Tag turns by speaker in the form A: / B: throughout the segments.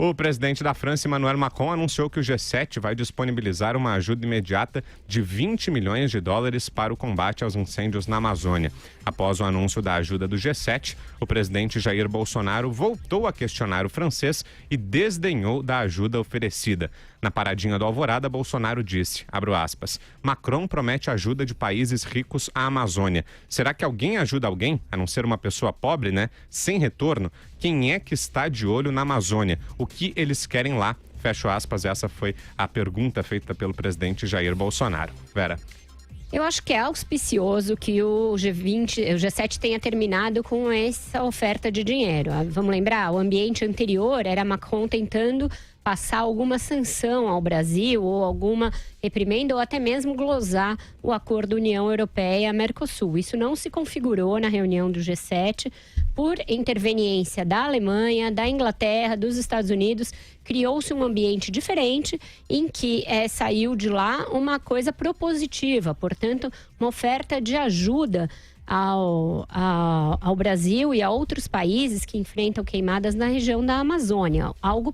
A: O presidente da França, Emmanuel Macron, anunciou que o G7 vai disponibilizar uma ajuda imediata de 20 milhões de dólares para o combate aos incêndios na Amazônia. Após o anúncio da ajuda do G7, o presidente Jair Bolsonaro voltou a questionar o francês e desdenhou da ajuda oferecida. Na paradinha do Alvorada, Bolsonaro disse, abro aspas, Macron promete ajuda de países ricos à Amazônia. Será que alguém ajuda alguém, a não ser uma pessoa pobre, né? Sem retorno? Quem é que está de olho na Amazônia? O que eles querem lá? Fecho aspas, essa foi a pergunta feita pelo presidente Jair Bolsonaro. Vera.
B: Eu acho que é auspicioso que o G7 tenha terminado com essa oferta de dinheiro. Vamos lembrar, o ambiente anterior era Macron tentando passar alguma sanção ao Brasil ou alguma reprimenda ou até mesmo glosar o acordo União Europeia-Mercosul. Isso não se configurou na reunião do G7 por interveniência da Alemanha, da Inglaterra, dos Estados Unidos. Criou-se um ambiente diferente em que saiu de lá uma coisa propositiva, portanto, uma oferta de ajuda ao Brasil e a outros países que enfrentam queimadas na região da Amazônia. Algo,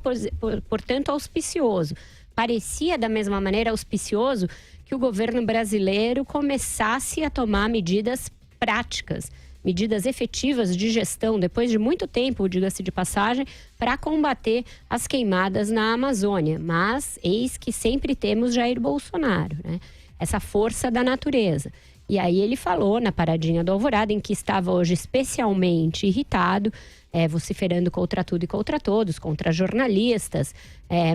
B: portanto, auspicioso. Parecia, da mesma maneira, auspicioso que o governo brasileiro começasse a tomar medidas práticas, medidas efetivas de gestão, depois de muito tempo, diga-se de passagem, para combater as queimadas na Amazônia. Mas eis que sempre temos Jair Bolsonaro, né? Essa força da natureza. E aí ele falou na paradinha do Alvorada, em que estava hoje especialmente irritado, vociferando contra tudo e contra todos, contra jornalistas,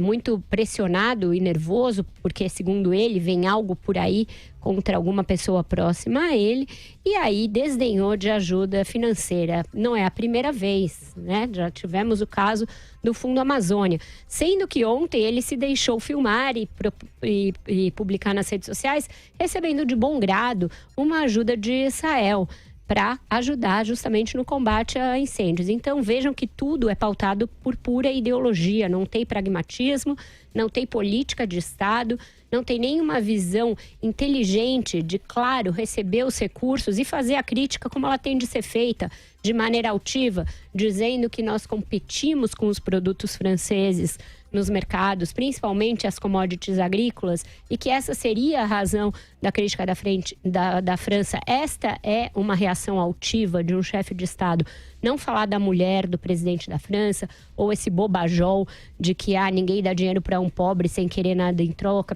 B: muito pressionado e nervoso, porque, segundo ele, vem algo por aí contra alguma pessoa próxima a ele, e aí desdenhou de ajuda financeira. Não é a primeira vez, né? Já tivemos o caso do Fundo Amazônia, sendo que ontem ele se deixou filmar e publicar nas redes sociais, recebendo de bom grado uma ajuda de Israel para ajudar justamente no combate a incêndios. Então vejam que tudo é pautado por pura ideologia, não tem pragmatismo, não tem política de Estado, não tem nenhuma visão inteligente de, claro, receber os recursos e fazer a crítica como ela tem de ser feita, de maneira altiva, dizendo que nós competimos com os produtos franceses nos mercados, principalmente as commodities agrícolas, e que essa seria a razão da crítica da França. Esta é uma reação altiva de um chefe de Estado. Não falar da mulher do presidente da França, ou esse bobajol de que ninguém dá dinheiro para um pobre sem querer nada em troca.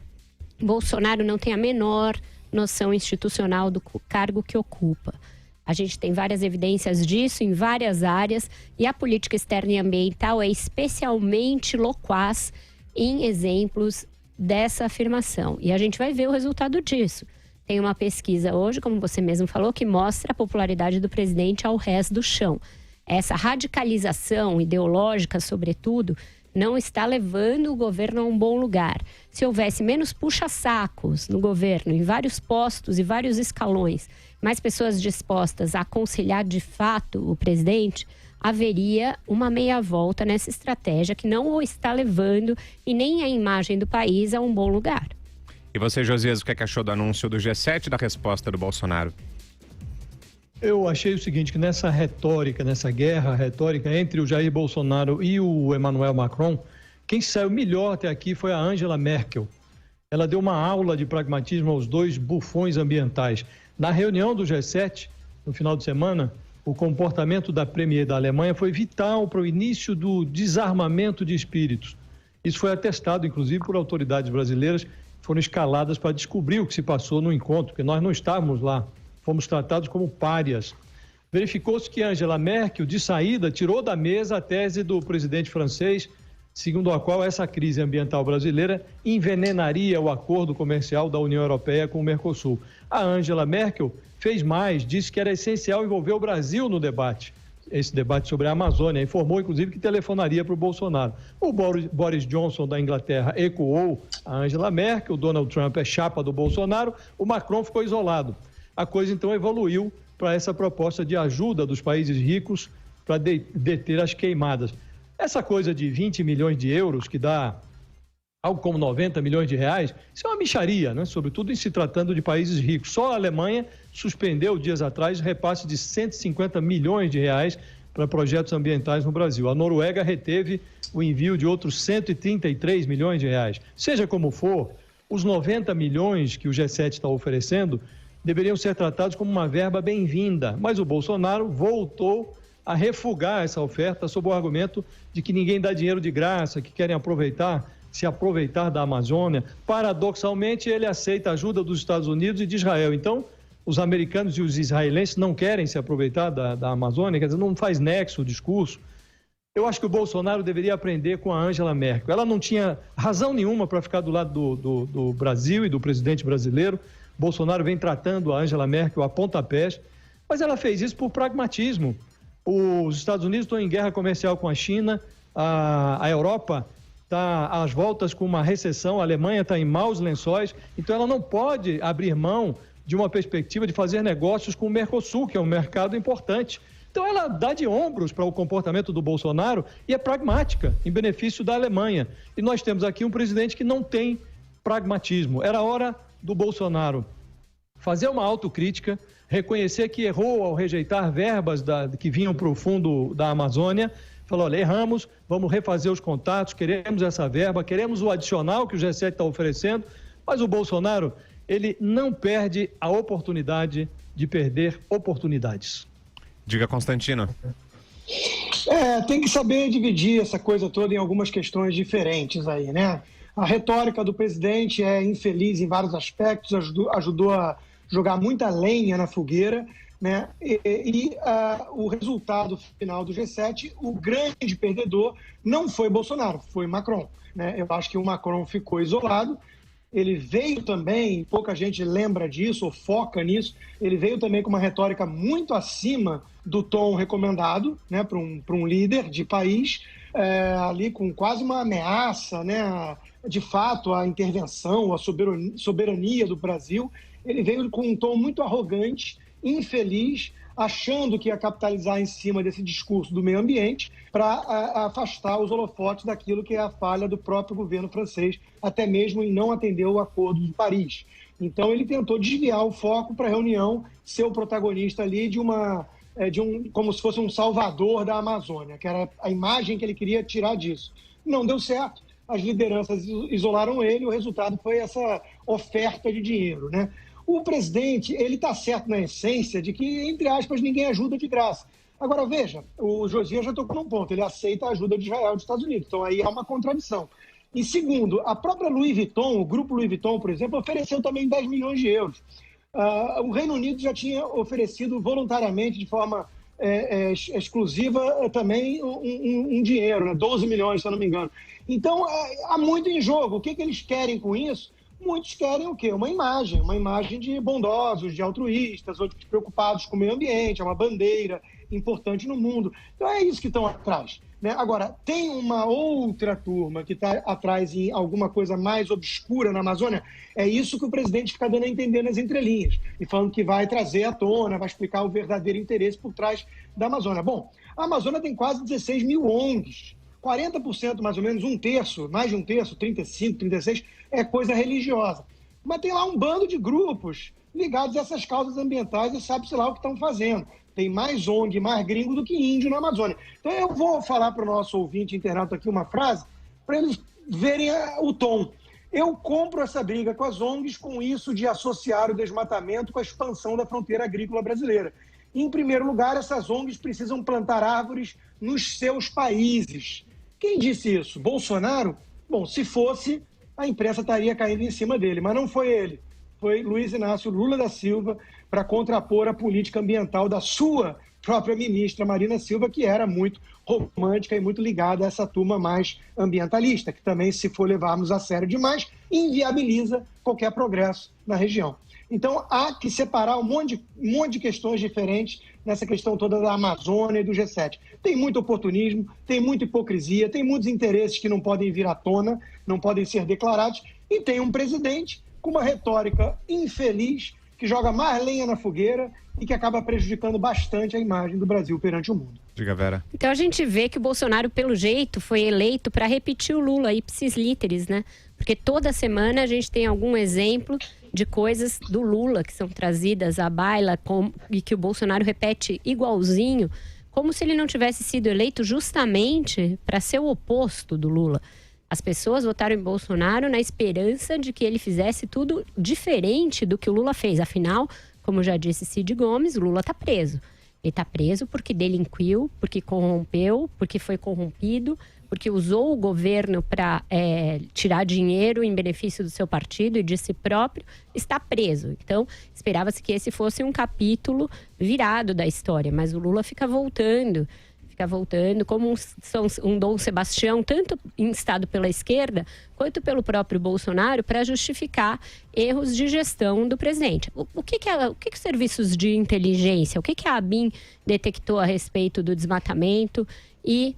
B: Bolsonaro não tem a menor noção institucional do cargo que ocupa. A gente tem várias evidências disso em várias áreas e a política externa e ambiental é especialmente loquaz em exemplos dessa afirmação. E a gente vai ver o resultado disso. Tem uma pesquisa hoje, como você mesmo falou, que mostra a popularidade do presidente ao resto do chão. Essa radicalização ideológica, sobretudo, não está levando o governo a um bom lugar. Se houvesse menos puxa-sacos no governo, em vários postos e vários escalões, mais pessoas dispostas a aconselhar de fato o presidente, haveria uma meia-volta nessa estratégia que não o está levando e nem a imagem do país a um bom lugar.
A: E você, Josias, o que achou do anúncio do G7 e da resposta do Bolsonaro?
C: Eu achei o seguinte, que nessa retórica, nessa guerra retórica entre o Jair Bolsonaro e o Emmanuel Macron, quem saiu melhor até aqui foi a Angela Merkel. Ela deu uma aula de pragmatismo aos dois bufões ambientais. Na reunião do G7, no final de semana, o comportamento da premier da Alemanha foi vital para o início do desarmamento de espíritos. Isso foi atestado, inclusive, por autoridades brasileiras que foram escaladas para descobrir o que se passou no encontro, porque nós não estávamos lá. Fomos tratados como párias. Verificou-se que Angela Merkel, de saída, tirou da mesa a tese do presidente francês, segundo a qual essa crise ambiental brasileira envenenaria o acordo comercial da União Europeia com o Mercosul. A Angela Merkel fez mais, disse que era essencial envolver o Brasil no debate, esse debate sobre a Amazônia. Informou, inclusive, que telefonaria para o Bolsonaro. O Boris Johnson, da Inglaterra, ecoou a Angela Merkel, o Donald Trump é chapa do Bolsonaro, o Macron ficou isolado. A coisa, então, evoluiu para essa proposta de ajuda dos países ricos para deter as queimadas. Essa coisa de 20 milhões de euros, que dá algo como 90 milhões de reais, isso é uma mixaria, né? Sobretudo em se tratando de países ricos. Só a Alemanha suspendeu, dias atrás, repasse de 150 milhões de reais para projetos ambientais no Brasil. A Noruega reteve o envio de outros 133 milhões de reais. Seja como for, os 90 milhões que o G7 está oferecendo deveriam ser tratados como uma verba bem-vinda, mas o Bolsonaro voltou a refugar essa oferta sob o argumento de que ninguém dá dinheiro de graça, que querem se aproveitar da Amazônia. Paradoxalmente, ele aceita a ajuda dos Estados Unidos e de Israel. Então, os americanos e os israelenses não querem se aproveitar da Amazônia, quer dizer, não faz nexo o discurso. Eu acho que o Bolsonaro deveria aprender com a Angela Merkel. Ela não tinha razão nenhuma para ficar do lado do Brasil e do presidente brasileiro. Bolsonaro vem tratando a Angela Merkel a pontapés, mas ela fez isso por pragmatismo. Os Estados Unidos estão em guerra comercial com a China, a Europa está às voltas com uma recessão, a Alemanha está em maus lençóis, então ela não pode abrir mão de uma perspectiva de fazer negócios com o Mercosul, que é um mercado importante. Então ela dá de ombros para o comportamento do Bolsonaro e é pragmática, em benefício da Alemanha. E nós temos aqui um presidente que não tem pragmatismo. Era hora do Bolsonaro fazer uma autocrítica, reconhecer que errou ao rejeitar verbas que vinham para o fundo da Amazônia. Falou, olha, erramos, vamos refazer os contatos, queremos essa verba, queremos o adicional que o G7 está oferecendo, mas o Bolsonaro, ele não perde a oportunidade de perder oportunidades.
A: Diga, Constantino.
D: Tem que saber dividir essa coisa toda em algumas questões diferentes aí, né? A retórica do presidente é infeliz em vários aspectos, ajudou a jogar muita lenha na fogueira, né? O resultado final do G7, o grande perdedor não foi Bolsonaro, foi Macron, né? Eu acho que o Macron ficou isolado. Ele veio também, pouca gente lembra disso ou foca nisso, ele veio também com uma retórica muito acima do tom recomendado, né, para um líder de país, ali com quase uma ameaça, né, de fato, à intervenção, à soberania do Brasil. Ele veio com um tom muito arrogante, infeliz, achando que ia capitalizar em cima desse discurso do meio ambiente para afastar os holofotes daquilo que é a falha do próprio governo francês, até mesmo em não atender o Acordo de Paris. Então ele tentou desviar o foco para a reunião, ser o protagonista ali como se fosse um salvador da Amazônia, que era a imagem que ele queria tirar disso. Não deu certo, as lideranças isolaram ele, o resultado foi essa oferta de dinheiro, né? O presidente, ele está certo na essência de que, entre aspas, ninguém ajuda de graça. Agora, veja, o Josias já tocou num ponto, ele aceita a ajuda de Israel e dos Estados Unidos, então aí há uma contradição. E segundo, a própria Louis Vuitton, o grupo Louis Vuitton, por exemplo, ofereceu também 10 milhões de euros. O Reino Unido já tinha oferecido voluntariamente, de forma exclusiva, também um dinheiro, né? 12 milhões, se eu não me engano. Então, há muito em jogo. O que eles querem com isso? Muitos querem o quê? Uma imagem de bondosos, de altruístas, outros preocupados com o meio ambiente, é uma bandeira importante no mundo. Então é isso que estão atrás, né? Agora, tem uma outra turma que está atrás em alguma coisa mais obscura na Amazônia, é isso que o presidente fica dando a entender nas entrelinhas, e falando que vai trazer à tona, vai explicar o verdadeiro interesse por trás da Amazônia. Bom, a Amazônia tem quase 16 mil ONGs, 40% mais ou menos, um terço, mais de um terço, 35, 36, é coisa religiosa. Mas tem lá um bando de grupos ligados a essas causas ambientais e sabe-se lá o que estão fazendo. Tem mais ONG, mais gringo do que índio na Amazônia. Então eu vou falar para o nosso ouvinte internauta aqui uma frase para eles verem o tom. Eu compro essa briga com as ONGs com isso de associar o desmatamento com a expansão da fronteira agrícola brasileira. Em primeiro lugar, essas ONGs precisam plantar árvores nos seus países. Quem disse isso? Bolsonaro? Bom, se fosse, a imprensa estaria caindo em cima dele, mas não foi ele. Foi Luiz Inácio Lula da Silva para contrapor a política ambiental da sua própria ministra Marina Silva, que era muito romântica e muito ligada a essa turma mais ambientalista, que também, se for levarmos a sério demais, inviabiliza qualquer progresso na região. Então, há que separar um monte de questões diferentes nessa questão toda da Amazônia e do G7. Tem muito oportunismo, tem muita hipocrisia, tem muitos interesses que não podem vir à tona, não podem ser declarados, e tem um presidente com uma retórica infeliz, que joga mais lenha na fogueira e que acaba prejudicando bastante a imagem do Brasil perante o mundo.
A: Diga, Vera.
B: Então a gente vê que o Bolsonaro, pelo jeito, foi eleito para repetir o Lula, ipsis literis, né? Porque toda semana a gente tem algum exemplo de coisas do Lula que são trazidas à baila e que o Bolsonaro repete igualzinho, como se ele não tivesse sido eleito justamente para ser o oposto do Lula. As pessoas votaram em Bolsonaro na esperança de que ele fizesse tudo diferente do que o Lula fez. Afinal, como já disse Cid Gomes, o Lula está preso. Ele está preso porque delinquiu, porque corrompeu, porque foi corrompido, porque usou o governo para tirar dinheiro em benefício do seu partido e de si próprio, está preso. Então, esperava-se que esse fosse um capítulo virado da história, mas o Lula fica voltando como um Dom Sebastião, tanto instado pela esquerda quanto pelo próprio Bolsonaro, para justificar erros de gestão do presidente. O que os serviços de inteligência, o que a ABIN detectou a respeito do desmatamento e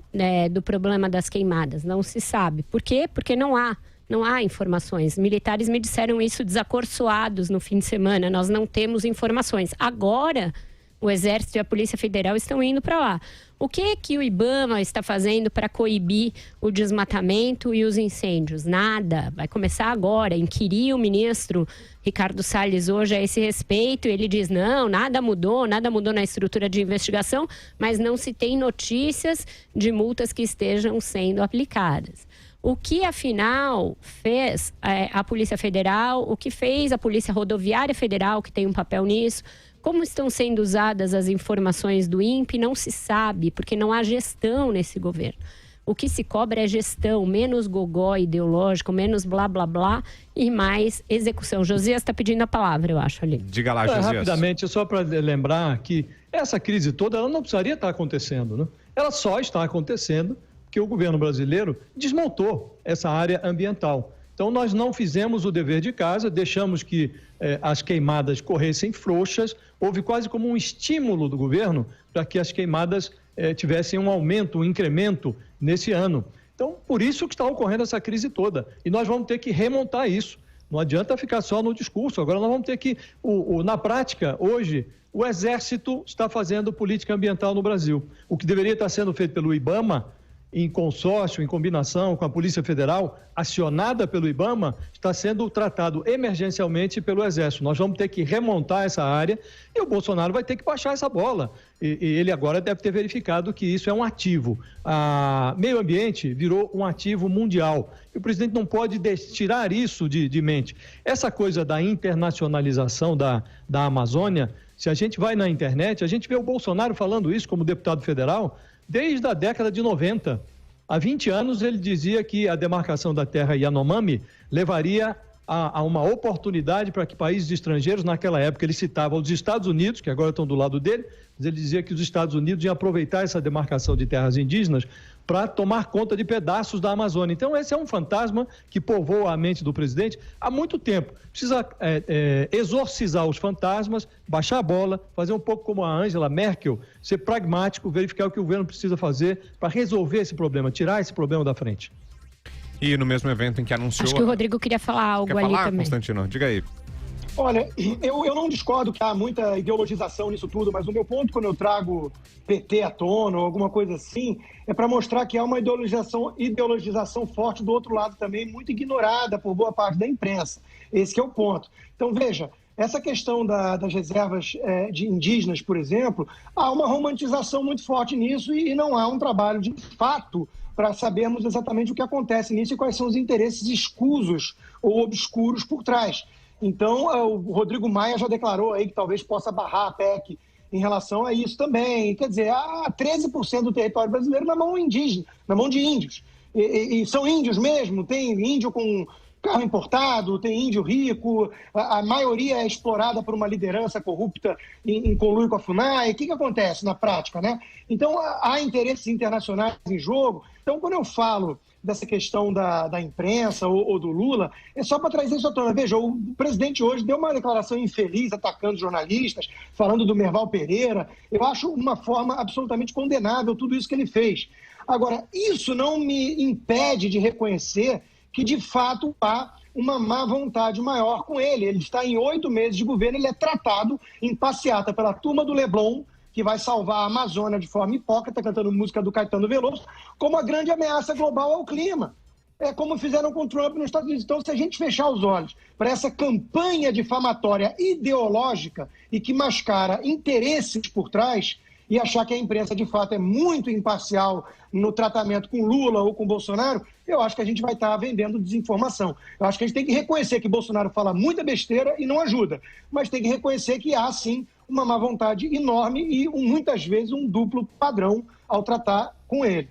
B: do problema das queimadas? Não se sabe. Por quê? Porque não há informações. Militares me disseram isso desacorçoados no fim de semana. Nós não temos informações. Agora, o Exército e a Polícia Federal estão indo para lá. O que o IBAMA está fazendo para coibir o desmatamento e os incêndios? Nada. Vai começar agora. Inquiri o ministro Ricardo Salles hoje a esse respeito. Ele diz, não, nada mudou na estrutura de investigação, mas não se tem notícias de multas que estejam sendo aplicadas. O que, afinal, fez a Polícia Federal, o que fez a Polícia Rodoviária Federal, que tem um papel nisso, como estão sendo usadas as informações do INPE, não se sabe, porque não há gestão nesse governo. O que se cobra é gestão, menos gogó ideológico, menos blá, blá, blá e mais execução. Josias está pedindo a palavra, eu acho, ali.
A: Diga lá, Josias.
C: Rapidamente, só para lembrar que essa crise toda ela não precisaria estar acontecendo, né? Ela só está acontecendo porque o governo brasileiro desmontou essa área ambiental. Então, nós não fizemos o dever de casa, deixamos que as queimadas corressem frouxas, houve quase como um estímulo do governo para que as queimadas tivessem um aumento, um incremento nesse ano. Então, por isso que está ocorrendo essa crise toda. E nós vamos ter que remontar isso. Não adianta ficar só no discurso. Agora nós vamos ter que, na prática, hoje, o Exército está fazendo política ambiental no Brasil. O que deveria estar sendo feito pelo IBAMA, em consórcio, em combinação com a Polícia Federal, acionada pelo IBAMA, está sendo tratado emergencialmente pelo Exército. Nós vamos ter que remontar essa área e o Bolsonaro vai ter que baixar essa bola. E ele agora deve ter verificado que isso é um ativo. O meio ambiente virou um ativo mundial. E o presidente não pode tirar isso de mente. Essa coisa da internacionalização da Amazônia, se a gente vai na internet, a gente vê o Bolsonaro falando isso como deputado federal, desde a década de 90. Há 20 anos ele dizia que a demarcação da terra Yanomami levaria a uma oportunidade para que países estrangeiros, naquela época ele citava os Estados Unidos, que agora estão do lado dele, mas ele dizia que os Estados Unidos iam aproveitar essa demarcação de terras indígenas para tomar conta de pedaços da Amazônia. Então esse é um fantasma que povoa a mente do presidente há muito tempo. Precisa exorcizar os fantasmas, baixar a bola, fazer um pouco como a Angela Merkel, ser pragmático, verificar o que o governo precisa fazer para resolver esse problema, tirar esse problema da frente.
A: E no mesmo evento em que anunciou...
B: Acho que o Rodrigo queria falar algo ali também.
A: Constantino? Diga aí.
D: Olha, eu não discordo que há muita ideologização nisso tudo, mas o meu ponto quando eu trago PT à tona ou alguma coisa assim, é para mostrar que há uma ideologização forte do outro lado também, muito ignorada por boa parte da imprensa. Esse que é o ponto. Então, veja, essa questão das reservas de indígenas, por exemplo, há uma romantização muito forte nisso e não há um trabalho de fato para sabermos exatamente o que acontece nisso e quais são os interesses escusos ou obscuros por trás. Então, o Rodrigo Maia já declarou aí que talvez possa barrar a PEC em relação a isso também. Quer dizer, há 13% do território brasileiro na mão indígena, na mão de índios. E são índios mesmo, tem índio com carro importado, tem índio rico, a maioria é explorada por uma liderança corrupta em conluio com a FUNAI. O que acontece na prática, né? Então, há interesses internacionais em jogo. Então, quando eu falo dessa questão da imprensa ou do Lula, é só para trazer isso à tona. Veja, o presidente hoje deu uma declaração infeliz, atacando jornalistas, falando do Merval Pereira. Eu acho uma forma absolutamente condenável tudo isso que ele fez. Agora, isso não me impede de reconhecer que, de fato, há uma má vontade maior com ele. Ele está em 8 meses de governo, ele é tratado em passeata pela turma do Leblon, que vai salvar a Amazônia de forma hipócrita, cantando música do Caetano Veloso, como a grande ameaça global ao clima. É como fizeram com o Trump nos Estados Unidos. Então, se a gente fechar os olhos para essa campanha difamatória ideológica e que mascara interesses por trás, e achar que a imprensa, de fato, é muito imparcial no tratamento com Lula ou com Bolsonaro, eu acho que a gente vai estar vendendo desinformação. Eu acho que a gente tem que reconhecer que Bolsonaro fala muita besteira e não ajuda, mas tem que reconhecer que há, sim, uma má vontade enorme e, muitas vezes, um duplo padrão ao tratar com ele.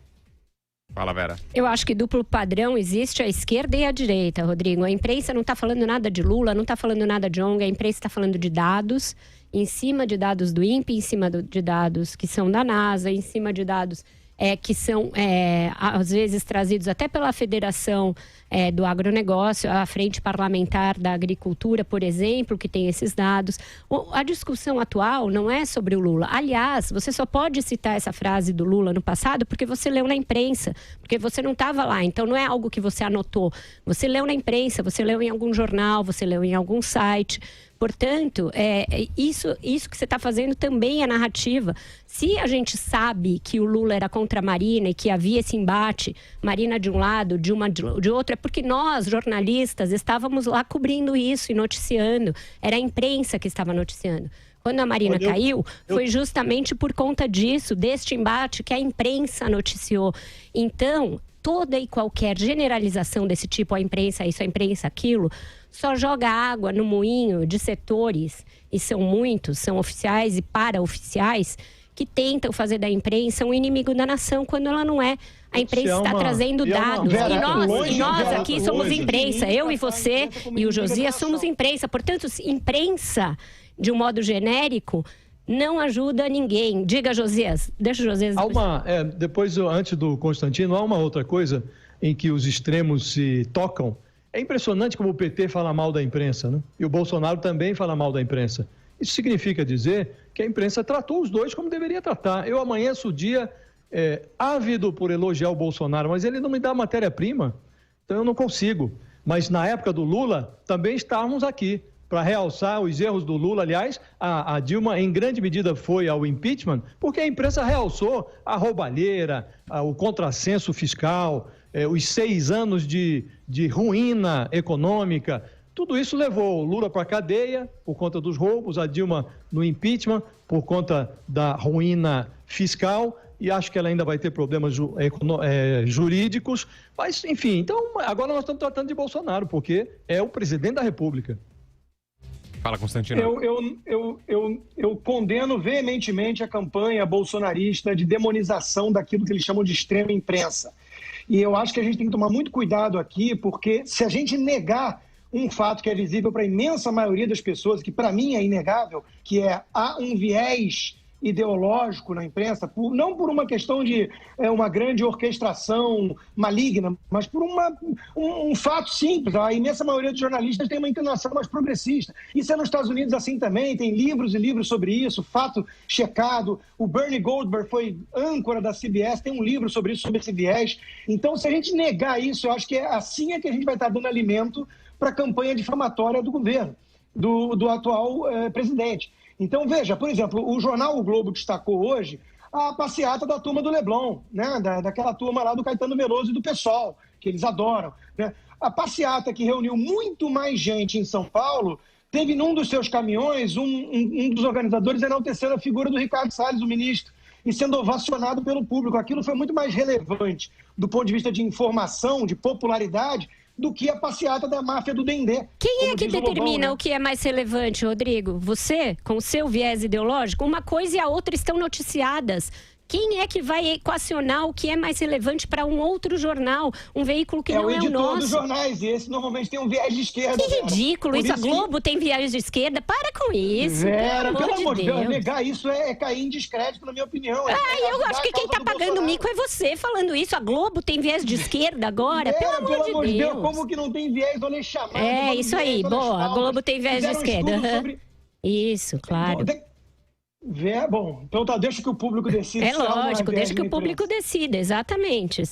A: Fala, Vera.
B: Eu acho que duplo padrão existe à esquerda e à direita, Rodrigo. A imprensa não está falando nada de Lula, não está falando nada de ONG, a imprensa está falando de dados, em cima de dados do INPE, em cima de dados que são da NASA, em cima de dados que são, às vezes, trazidos até pela Federação do Agronegócio, a Frente Parlamentar da Agricultura, por exemplo, que tem esses dados. A discussão atual não é sobre o Lula. Aliás, você só pode citar essa frase do Lula no passado porque você leu na imprensa, porque você não estava lá. Então, não é algo que você anotou. Você leu na imprensa, você leu em algum jornal, você leu em algum site. Portanto, isso que você está fazendo também é narrativa. Se a gente sabe que o Lula era contra a Marina e que havia esse embate, Marina de um lado, Dilma de outro, é porque nós, jornalistas, estávamos lá cobrindo isso e noticiando. Era a imprensa que estava noticiando. Quando a Marina caiu, foi justamente por conta disso, deste embate, que a imprensa noticiou. Então, toda e qualquer generalização desse tipo, a imprensa isso, a imprensa aquilo, só joga água no moinho de setores, e são muitos, são oficiais e paraoficiais, que tentam fazer da imprensa um inimigo da nação, quando ela não é. A imprensa está trazendo dados. E nós aqui somos imprensa. Eu e você e o Josias somos imprensa. Portanto, imprensa, de um modo genérico, não ajuda ninguém. Diga, Josias. Deixa o Josias...
C: Depois, antes do Constantino, há uma outra coisa em que os extremos se tocam. É impressionante como o PT fala mal da imprensa, né? E o Bolsonaro também fala mal da imprensa. Isso significa dizer que a imprensa tratou os dois como deveria tratar. Eu amanheço o dia ávido por elogiar o Bolsonaro, mas ele não me dá matéria-prima, então eu não consigo. Mas na época do Lula, também estávamos aqui para realçar os erros do Lula. Aliás, a Dilma, em grande medida, foi ao impeachment, porque a imprensa realçou a roubalheira, o contrassenso fiscal, os 6 anos de ruína econômica. Tudo isso levou o Lula para a cadeia por conta dos roubos, a Dilma no impeachment por conta da ruína fiscal, e acho que ela ainda vai ter problemas jurídicos. Mas, enfim, então agora nós estamos tratando de Bolsonaro, porque é o presidente da República.
A: Fala, Constantino.
D: Eu condeno veementemente a campanha bolsonarista de demonização daquilo que eles chamam de extrema imprensa. E eu acho que a gente tem que tomar muito cuidado aqui, porque se a gente negar um fato que é visível para a imensa maioria das pessoas, que para mim é inegável, que há um viés ideológico na imprensa, não por uma questão de uma grande orquestração maligna, mas por um fato simples. A imensa maioria dos jornalistas tem uma inclinação mais progressista. Isso é nos Estados Unidos assim também, tem livros e livros sobre isso, fato checado. O Bernie Goldberg foi âncora da CBS, tem um livro sobre isso, sobre esse viés. Então, se a gente negar isso, eu acho que assim é que a gente vai estar dando alimento para a campanha difamatória do governo, do atual presidente. Então, veja, por exemplo, o jornal O Globo destacou hoje a passeata da turma do Leblon, né? Daquela turma lá do Caetano Veloso e do PSOL, que eles adoram, né? A passeata que reuniu muito mais gente em São Paulo, teve num dos seus caminhões um dos organizadores enaltecendo a figura do Ricardo Salles, o ministro, e sendo ovacionado pelo público. Aquilo foi muito mais relevante do ponto de vista de informação, de popularidade, do que a passeata da máfia do Dendê.
B: Quem é que determina o que é mais relevante, Rodrigo? Você, com o seu viés ideológico? Uma coisa e a outra estão noticiadas. Quem é que vai equacionar o que é mais relevante para um outro jornal, um veículo que não é o nosso?
D: É o editor dos jornais, e esse normalmente tem um viés de esquerda.
B: Que ridículo, isso. A Globo tem viés de esquerda. Para com isso,
D: Vera, pelo amor de Deus. Negar isso é cair em descrédito, na minha opinião.
B: Eu acho que quem está pagando mico é você falando isso. A Globo tem viés de esquerda agora? Pelo amor de Deus.
D: Como que não tem viés, olha chamado.
B: Isso aí, boa. A Globo tem viés de esquerda. Isso, claro.
D: Bom, então deixa que o público decida.
B: É lógico, deixa que o público decida, exatamente.